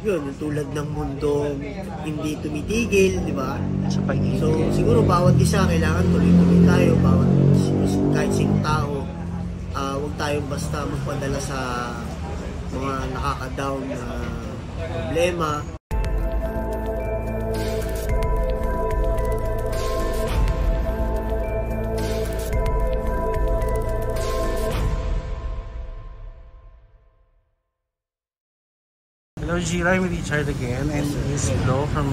yun, yung tulad ng mundong hindi tumitigil, di ba? Sa pag-ibig. So, siguro bawat isa kailangan tuloy-tuloy tayo, kahit sinong tao, huwag tayong basta magpadala sa mga nakaka-down na problema. Hello Giro, I'm Richard again and this is Flo from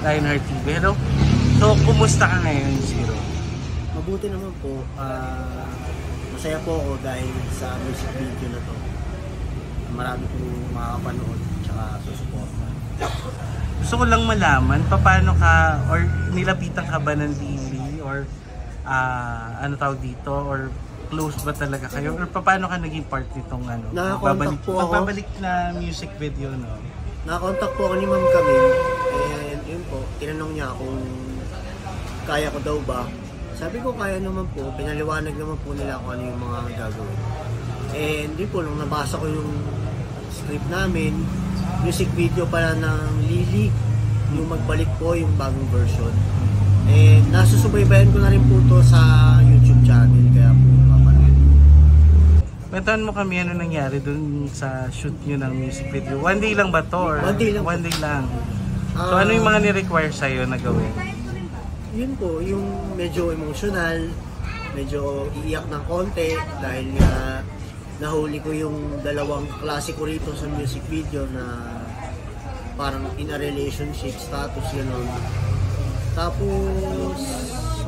Lionheart TV. Hello. So, kumusta ka ngayon, Giro? Mabuti naman po. Masaya po ako dahil sa music video na to. Marami pong makakapanood at susuporta. Gusto ko lang malaman, paano ka or nilapitan ka ba ng Lily or ano tawag dito or close ba talaga kayo or paano ka naging part nitong ano? Magbabalik na music video, no? Nakakontak po ako ni Ma'am Camille and yun po, tinanong niya kung kaya ko daw ba. Sabi ko kaya naman po, pinaliwanag naman po nila kung ano yung mga gagawin. And yun po, nung nabasa ko yung script namin, music video pala ng Lily, yung magbalik po yung bagong version. And nasusubaybayan ko na rin po to sa YouTube channel, kaya po Kwentuhan mo kami ano nangyari dun sa shoot nyo ng music video. One day lang ba to? Or One day lang. One day lang. So ano yung mga ni-require sa'yo na gawin? Yun po, yung medyo emotional, medyo iiyak ng konti dahil nga nahuli ko yung dalawang klasiko rito sa music video na parang in a relationship status gano'n. Tapos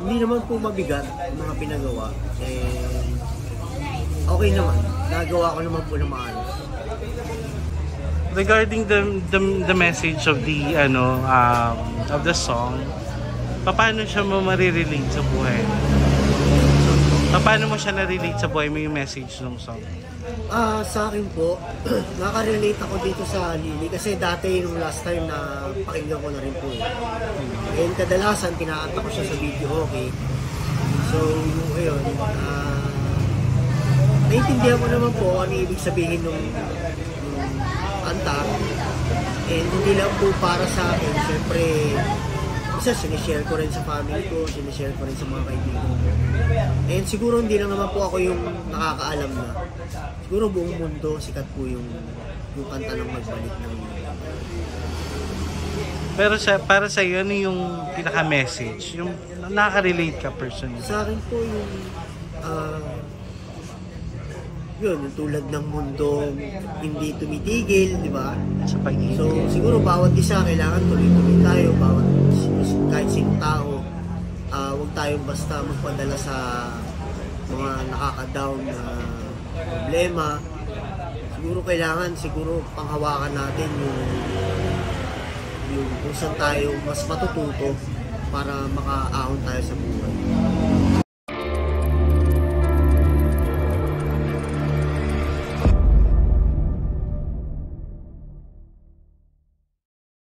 hindi naman po mabigat ang mga pinagawa. Okay naman, nagawa ko naman po na maayos. Regarding the message of the of the song, paano siya mo marirelate sa buhay? Paano mo siya na-relate sa buhay mo yung message ng song? Sa akin po, nakarelate ako dito sa Lily kasi dati yung last time na pakinggan ko na rin po. And kadalasan kinakanta ko siya sa video, okay? So, ayun, naiintindihan ko naman po ano ibig sabihin ng kanta. And hindi lang po para sa akin. Siyempre, isa sinishare ko rin sa family ko, sinishare ko rin sa mga kaibigan ko. And siguro hindi lang naman po ako yung nakakaalam na. Siguro buong mundo, sikat po yung kanta ng magbalik ng Pero para sa iyo, ano yung pinaka-message? Yung nakaka-relate ka personally? Sa akin po yung yun, yung tulad ng mundong hindi tumitigil, di ba? Sa pag-ibig. So, siguro bawat isa kailangan tuloy-tuloy tayo, kahit sinong tao, huwag tayong basta magpadala sa mga nakaka-down na problema. Siguro panghawakan natin yung kung saan tayo mas matututo para makaahon tayo sa buhay.